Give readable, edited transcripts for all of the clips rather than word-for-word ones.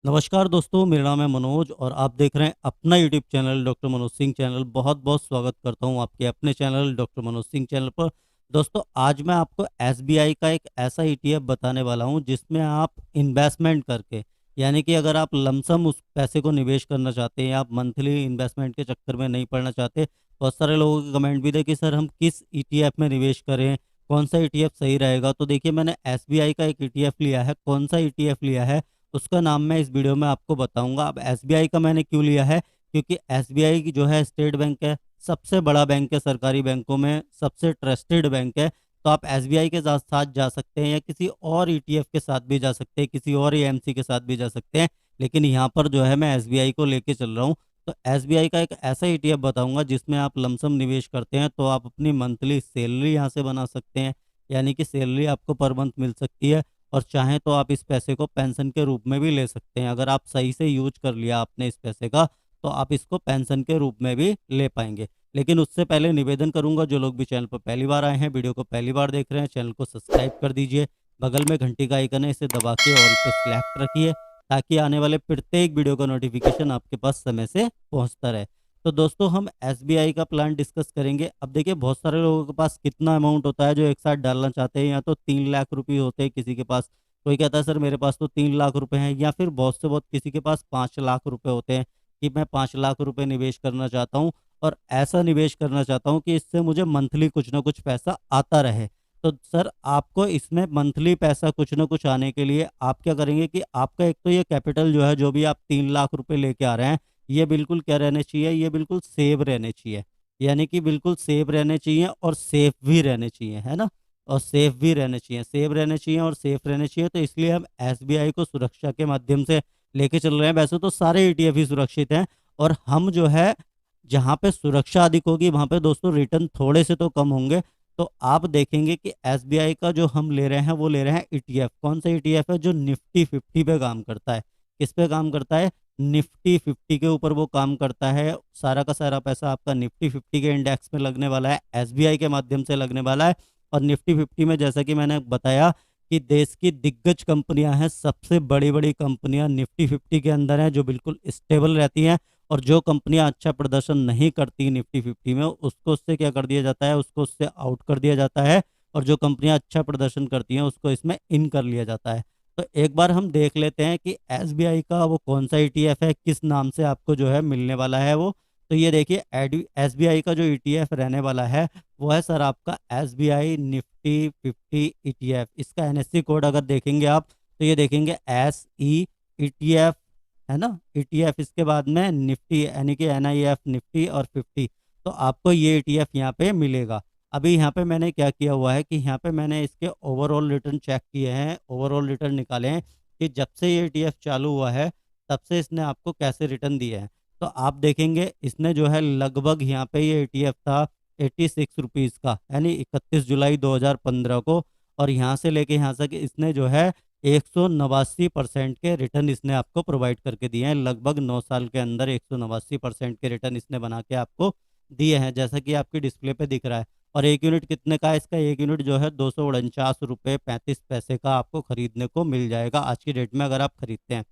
नमस्कार दोस्तों, मेरा नाम है मनोज और आप देख रहे हैं अपना YouTube channel doctor Manoj Singh channel. बहुत बहुत स्वागत करता हूं आपके अपने channel doctor Manoj Singh channel पर। दोस्तों, आज मैं आपको एसबीआई का एक ऐसा ईटीएफ बताने वाला हूं जिसमें आप इन्वेस्टमेंट करके, यानी कि अगर आप लमसम उस पैसे को निवेश करना चाहते हैं या आप मंथली इन्वेस्टमेंट के चक्कर में नहीं पड़ना चाहते। बहुत सारे लोगों के कमेंट भी थे कि सर हम किस ईटीएफ में निवेश करें, कौन सा ईटीएफ सही रहेगा। तो देखिए, मैंने एसबीआई का एक ईटीएफ लिया है। कौन सा ईटीएफ लिया है उसका नाम मैं इस वीडियो में आपको बताऊंगा। अब एसबीआई का मैंने क्यों लिया है, क्योंकि एसबीआई की जो है स्टेट बैंक है, सबसे बड़ा बैंक है, सरकारी बैंकों में सबसे ट्रस्टेड बैंक है। तो आप एसबीआई के साथ साथ जा सकते हैं या किसी और ईटीएफ के साथ भी जा सकते हैं, किसी और एएमसी के साथ भी जा सकते हैं, लेकिन यहाँ पर जो है मैं एसबीआई को लेके चल रहा हूँ। तो एसबीआई का एक ऐसा ईटीएफ बताऊंगा जिसमें आप लमसम निवेश करते हैं तो आप अपनी मंथली सैलरी यहाँ से बना सकते हैं, यानी कि सैलरी आपको पर मंथ मिल सकती है। और चाहें तो आप इस पैसे को पेंशन के रूप में भी ले सकते हैं। अगर आप सही से यूज कर लिया आपने इस पैसे का, तो आप इसको पेंशन के रूप में भी ले पाएंगे। लेकिन उससे पहले निवेदन करूंगा, जो लोग भी चैनल पर पहली बार आए हैं, वीडियो को पहली बार देख रहे हैं, चैनल को सब्सक्राइब कर दीजिए। बगल में घंटी का आइकन है, इसे दबा के ऑल पे सिलेक्ट रखिए ताकि आने वाले प्रत्येक वीडियो का नोटिफिकेशन आपके पास समय से पहुंचता रहे। तो दोस्तों, हम एसबीआई का प्लान डिस्कस करेंगे। अब देखिए, बहुत सारे लोगों के पास कितना अमाउंट होता है जो एक साथ डालना चाहते हैं, या तो 3 लाख रुपये होते हैं किसी के पास। कोई कहता है सर मेरे पास तो 3 लाख रुपए हैं, या फिर बहुत से बहुत किसी के पास 5 लाख रुपए होते हैं कि मैं 5 लाख रुपए निवेश करना चाहता हूँ और ऐसा निवेश करना चाहता हूँ कि इससे मुझे मंथली कुछ ना कुछ पैसा आता रहे। तो सर, आपको इसमें मंथली पैसा कुछ ना कुछ आने के लिए आप क्या करेंगे कि आपका एक तो ये कैपिटल जो है, जो भी आप 3 लाख रुपए लेके आ रहे हैं, ये बिल्कुल क्या रहने चाहिए, ये बिल्कुल सेव रहने चाहिए। यानी कि बिल्कुल सेव रहने चाहिए और सेफ भी रहने चाहिए, है ना। और सेफ भी रहने चाहिए, सेव रहने चाहिए और सेफ रहने चाहिए। तो इसलिए हम एसबीआई को सुरक्षा के माध्यम से लेके चल रहे हैं। वैसे तो सारे ईटीएफ ही सुरक्षित हैं, और हम जो है, जहाँ पे सुरक्षा अधिक होगी वहाँ पे दोस्तों रिटर्न थोड़े से तो कम होंगे। तो आप देखेंगे कि एसबीआई का जो हम ले रहे हैं वो ले रहे हैं ईटीएफ। कौन सा ईटीएफ है? जो निफ्टी 50 पे काम करता है। किस पे काम करता है? निफ्टी 50 के ऊपर वो काम करता है। सारा का सारा पैसा आपका निफ्टी 50 के इंडेक्स में लगने वाला है, एसबीआई के माध्यम से लगने वाला है। और निफ्टी 50 में जैसा कि मैंने बताया कि देश की दिग्गज कंपनियां हैं, सबसे बड़ी बड़ी कंपनियां निफ्टी 50 के अंदर हैं, जो बिल्कुल स्टेबल रहती हैं। और जो कंपनियां अच्छा प्रदर्शन नहीं करती निफ्टी 50 में, उसको उससे क्या कर दिया जाता है, उसको उससे आउट कर दिया जाता है। और जो कंपनियां अच्छा प्रदर्शन करती हैं उसको इसमें इन कर लिया जाता है। तो एक बार हम देख लेते हैं कि एसबीआई का वो कौन सा ईटीएफ है, किस नाम से आपको जो है मिलने वाला है वो। तो ये देखिए, एसबीआई का जो ईटीएफ रहने वाला है वो है सर आपका एसबीआई निफ्टी 50 ईटीएफ। इसका एनएससी कोड अगर देखेंगे आप, तो ये देखेंगे SE ETF, है ना, ईटीएफ। इसके बाद में निफ्टी, यानी कि NIF निफ्टी और 50। तो आपको ये ईटीएफ यहाँ पे मिलेगा। अभी यहाँ पे मैंने क्या किया हुआ है कि यहाँ पे मैंने इसके ओवरऑल रिटर्न चेक किए हैं, ओवरऑल रिटर्न निकाले हैं कि जब से ये ईटीएफ चालू हुआ है तब से इसने आपको कैसे रिटर्न दिए हैं। तो आप देखेंगे इसने जो है लगभग, यहाँ पे ये ईटीएफ था 86 रुपीज़ का, यानी 31 जुलाई 2015 को। और यहाँ से लेके यहाँ तक इसने जो है 189% के रिटर्न इसने आपको प्रोवाइड करके दिए हैं। लगभग 9 साल के अंदर 189% के रिटर्न इसने बना के आपको दिए हैं, जैसा कि आपकी डिस्प्ले पे दिख रहा है। और एक यूनिट कितने का है इसका? एक यूनिट जो है 249 रुपये 35 पैसे का आपको खरीदने को मिल जाएगा आज की डेट में, अगर आप खरीदते हैं।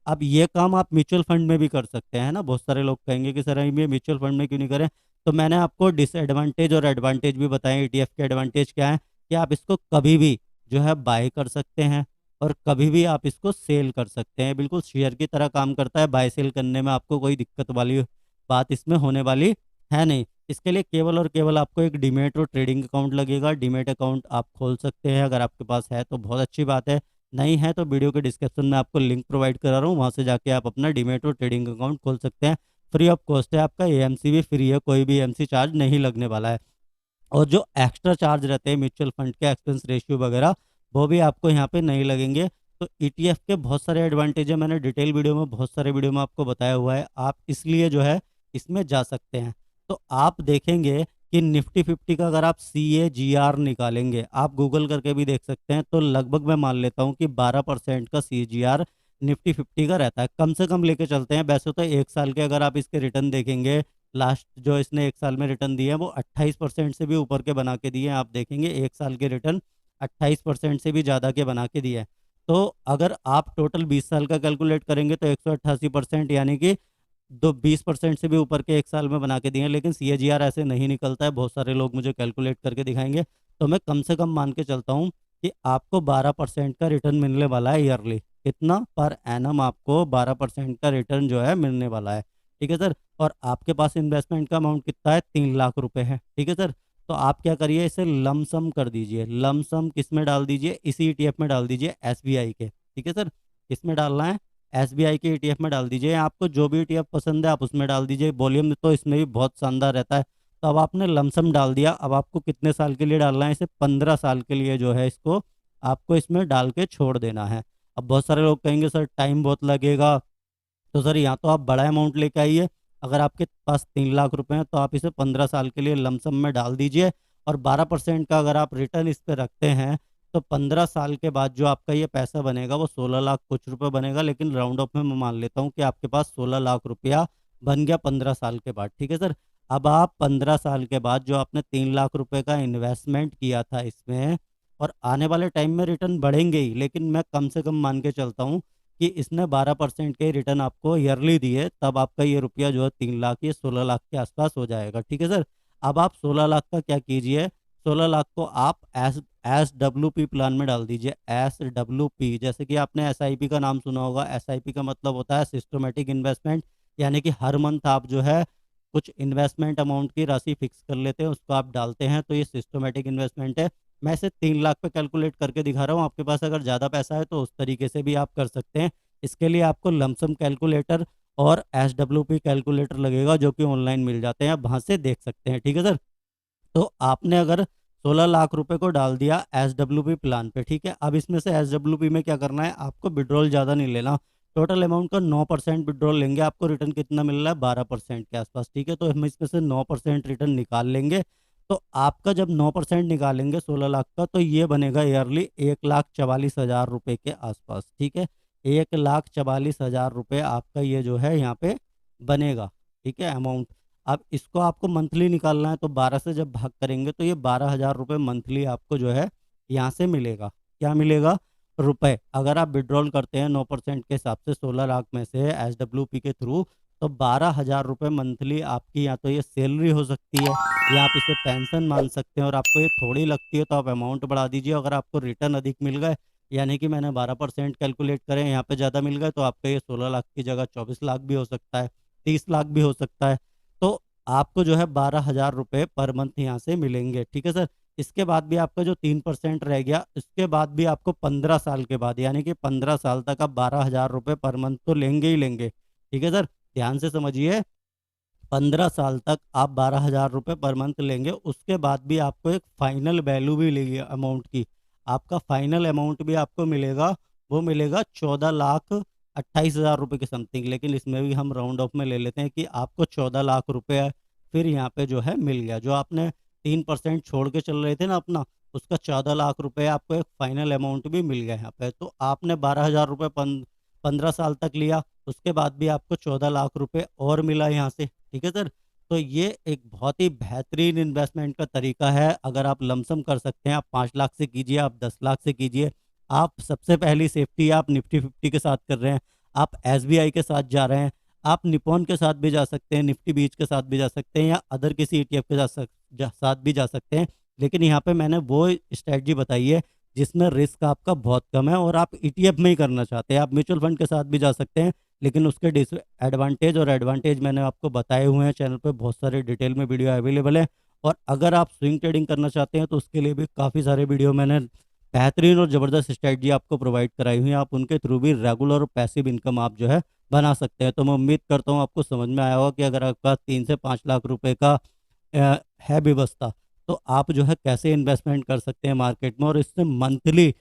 अब ये काम आप म्यूचुअल फंड में भी कर सकते हैं ना। बहुत सारे लोग कहेंगे कि सर हम ये म्यूचुअल फंड में क्यों नहीं करें। तो मैंने आपको डिसएडवांटेज और एडवांटेज भी बताए। ईटीएफ के एडवांटेज क्या है कि आप इसको कभी भी जो है बाय कर सकते हैं और कभी भी आप इसको सेल कर सकते हैं। बिल्कुल शेयर की तरह काम करता है, बाय सेल करने में आपको कोई दिक्कत वाली बात इसमें होने वाली है नहीं। इसके लिए केवल और केवल आपको एक डीमेट और ट्रेडिंग अकाउंट लगेगा। डीमेट अकाउंट आप खोल सकते हैं, अगर आपके पास है तो बहुत अच्छी बात है, नहीं है तो वीडियो के डिस्क्रिप्शन में आपको लिंक प्रोवाइड करा रहा हूँ, वहाँ से जाके आप अपना डीमेट और ट्रेडिंग अकाउंट खोल सकते हैं। फ्री ऑफ कॉस्ट है, आपका एएमसी भी फ्री है, कोई भी एमसी चार्ज नहीं लगने वाला है। और जो एक्स्ट्रा चार्ज रहते हैं म्यूचुअल फंड के, एक्सपेंस रेशियो वगैरह, वो भी आपको यहाँ पे नहीं लगेंगे। तो ईटीएफ के बहुत सारे एडवांटेज है, मैंने डिटेल वीडियो में, बहुत सारे वीडियो में आपको बताया हुआ है। आप इसलिए जो है इसमें जा सकते हैं। तो आप देखेंगे कि निफ्टी 50 का अगर आप CAGR निकालेंगे, आप गूगल करके भी देख सकते हैं, तो लगभग मैं मान लेता हूँ कि 12% का CAGR निफ्टी 50 का रहता है। कम से कम लेके चलते हैं। वैसे तो 1 साल के अगर आप इसके रिटर्न देखेंगे, लास्ट जो इसने 1 साल में रिटर्न दिए हैं वो 28% से भी ऊपर के बना के दिए हैं। आप देखेंगे 1 साल के रिटर्न 28% से भी ज़्यादा के बना के दिए हैं। तो अगर आप टोटल 20 साल का कैलकुलेट करेंगे तो 188% यानी कि दो 20% से भी ऊपर के एक साल में बना के दिए हैं, लेकिन सीएजीआर ऐसे नहीं निकलता है। बहुत सारे लोग मुझे कैलकुलेट करके दिखाएंगे, तो मैं कम से कम मान के चलता हूँ कि आपको 12% का रिटर्न मिलने वाला है ईयरली। कितना? पर एनम आपको 12% का रिटर्न जो है मिलने वाला है। ठीक है सर। और आपके पास इन्वेस्टमेंट का अमाउंट कितना है? 3 लाख रुपए है। ठीक है सर। तो आप क्या करिए, इसे लमसम कर दीजिए। लमसम किस में डाल दीजिए? इसी ईटीएफ में डाल दीजिए, एसबीआई के। ठीक है सर। किस में डालना है? एसबीआई के ईटीएफ में डाल दीजिए। आपको जो भी ईटीएफ पसंद है आप उसमें डाल दीजिए। वॉल्यूम तो इसमें भी बहुत शानदार रहता है। तो अब आपने लमसम डाल दिया। अब आपको कितने साल के लिए डालना है? इसे 15 साल के लिए जो है इसको आपको इसमें डाल के छोड़ देना है। अब बहुत सारे लोग कहेंगे सर टाइम बहुत लगेगा, तो सर यहाँ तो आप बड़ा अमाउंट लेके आइए। अगर आपके पास 3 लाख रुपए हैं तो आप इसे 15 साल के लिए लमसम में डाल दीजिए। और 12% का अगर आप रिटर्न इस पे रखते हैं तो 15 साल के बाद जो आपका ये पैसा बनेगा वो 16 लाख कुछ रुपए बनेगा। लेकिन राउंड ऑफ में मैं मान लेता हूँ कि आपके पास 16 लाख रुपया बन गया 15 साल के बाद। ठीक है सर। अब आप 15 साल के बाद जो आपने 3 लाख रुपए का इन्वेस्टमेंट किया था इसमें, और आने वाले टाइम में रिटर्न बढ़ेंगे ही, लेकिन मैं कम से कम मान के चलता हूँ कि इसने 12% के रिटर्न आपको ईयरली दिए, तब आपका ये रुपया जो है 3 लाख, ये 16 लाख के आसपास हो जाएगा। ठीक है सर। अब आप 16 लाख का क्या कीजिए, 16 लाख को आप एस डब्ल्यू पी प्लान में डाल दीजिए। एस डब्ल्यू पी, जैसे कि आपने एसआईपी का नाम सुना होगा। एसआईपी का मतलब होता है सिस्टमेटिक इन्वेस्टमेंट, यानी कि हर मंथ आप जो है कुछ इन्वेस्टमेंट अमाउंट की राशि फिक्स कर लेते हैं, उसको आप डालते हैं, तो ये सिस्टमेटिक इन्वेस्टमेंट है। मैं इसे 3 लाख पे कैलकुलेट करके दिखा रहा हूँ। आपके पास अगर ज़्यादा पैसा है तो उस तरीके से भी आप कर सकते हैं। इसके लिए आपको लमसम कैलकुलेटर और एस कैलकुलेटर लगेगा, जो कि ऑनलाइन मिल जाते हैं, आप वहाँ से देख सकते हैं। ठीक है सर। तो आपने अगर 16 लाख रुपए को डाल दिया एस प्लान पे, ठीक है। अब इसमें से एस में क्या करना है, आपको विड्रॉल ज़्यादा नहीं लेना। टोटल अमाउंट का 9% विड्रॉल लेंगे। आपको रिटर्न कितना मिल रहा है? 12% के आसपास। ठीक है। तो हम इसमें से 9% रिटर्न निकाल लेंगे। तो आपका जब 9% निकालेंगे 16 लाख का, तो ये बनेगा ईयरली 1,44,000 रुपये के आसपास। ठीक है। 1,44,000 रुपये आपका ये जो है यहाँ पे बनेगा। ठीक है अमाउंट। अब इसको आपको मंथली निकालना है, तो 12 से जब भाग करेंगे तो ये 12,000 रुपये मंथली आपको जो है यहाँ से मिलेगा। क्या मिलेगा? रुपए। अगर आप विड्रॉल करते हैं 9% के हिसाब से 16 लाख में से एस के थ्रू, तो 12,000 रुपये मंथली आपकी या तो ये सैलरी हो सकती है, या आप इसे पेंशन मान सकते हैं। और आपको ये थोड़ी लगती है तो आप अमाउंट बढ़ा दीजिए। अगर आपको रिटर्न अधिक मिल गए, यानी कि मैंने 12% कैलकुलेट करें, यहाँ पे ज़्यादा मिल गए, तो आपका ये 16 लाख की जगह 24 लाख भी हो सकता है, 30 लाख भी हो सकता है। तो आपको जो है 12,000 रुपये पर मंथ यहाँ से मिलेंगे। ठीक है सर। इसके बाद भी आपका जो 3% रह गया, इसके बाद भी आपको 15 साल के बाद, यानी कि 15 साल तक आप 12,000 रुपये पर मंथ तो लेंगे ही लेंगे। ठीक है सर। ध्यान से समझिए, 15 साल तक आप 12,000 रुपये पर मंथ लेंगे। उसके बाद भी आपको एक फाइनल वैल्यू भी लेगी अमाउंट की। आपका फाइनल अमाउंट भी आपको मिलेगा, वो मिलेगा 14,28,000 रुपये के समथिंग। लेकिन इसमें भी हम राउंड ऑफ में ले लेते हैं कि आपको 14 लाख रुपये फिर यहाँ पे जो है मिल गया। जो आपने 3% छोड़ के चल रहे थे ना अपना, उसका 14 लाख रुपये आपको एक फाइनल अमाउंट भी मिल गया यहाँ पे। तो आपने 12,000 रुपये 15 साल तक लिया, उसके बाद भी आपको 14 लाख रुपये और मिला यहाँ से। ठीक है सर। तो ये एक बहुत ही बेहतरीन इन्वेस्टमेंट का तरीका है। अगर आप लमसम कर सकते हैं, आप 5 लाख से कीजिए, आप 10 लाख से कीजिए। आप सबसे पहली सेफ्टी आप निफ्टी 50 के साथ कर रहे हैं, आप एसबीआई के साथ जा रहे हैं, आप निपॉन के साथ भी जा सकते हैं, निफ्टी बीच के साथ भी जा सकते हैं, या अदर किसी ईटीएफ के साथ भी जा सकते हैं। लेकिन यहाँ पे मैंने वो स्ट्रेटजी बताई है जिसमें रिस्क आपका बहुत कम है, और आप ईटीएफ में ही करना चाहते हैं। आप म्यूचुअल फंड के साथ भी जा सकते हैं, लेकिन उसके डिसएडवांटेज और एडवांटेज मैंने आपको बताए हुए हैं। चैनल पे बहुत सारे डिटेल में वीडियो अवेलेबल है। और अगर आप स्विंग ट्रेडिंग करना चाहते हैं तो उसके लिए भी काफ़ी सारे वीडियो मैंने बेहतरीन और ज़बरदस्त स्ट्रेटजी आपको प्रोवाइड कराई हुई है। आप उनके थ्रू भी रेगुलर और पैसिव इनकम आप जो है बना सकते हैं। तो मैं उम्मीद करता हूँ आपको समझ में आया होगा कि अगर आपका 3 से 5 लाख रुपए का है व्यवस्था, तो आप जो है कैसे इन्वेस्टमेंट कर सकते हैं मार्केट में, और इससे मंथली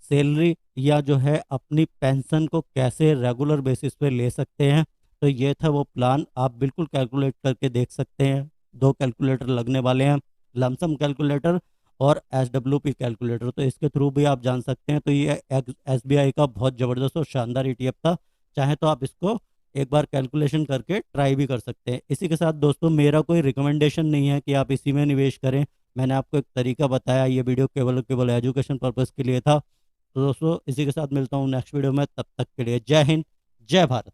सैलरी या जो है अपनी पेंशन को कैसे रेगुलर बेसिस पे ले सकते हैं। तो ये था वो प्लान। आप बिल्कुल कैलकुलेट करके देख सकते हैं। 2 कैलकुलेटर लगने वाले हैं, लमसम कैलकुलेटर और एस कैलकुलेटर। तो इसके थ्रू भी आप जान सकते हैं। तो ये एसबीआई का बहुत ज़बरदस्त और शानदार ईटीएफ था। चाहे तो आप इसको एक बार कैलकुलेशन करके ट्राई भी कर सकते हैं। इसी के साथ दोस्तों, मेरा कोई रिकमेंडेशन नहीं है कि आप इसी में निवेश करें। मैंने आपको एक तरीका बताया, ये वीडियो केवल केवल एजुकेशन पर्पज़ के लिए था। तो दोस्तों इसी के साथ मिलता हूँ नेक्स्ट वीडियो में, तब तक के लिए जय हिंद, जय भारत।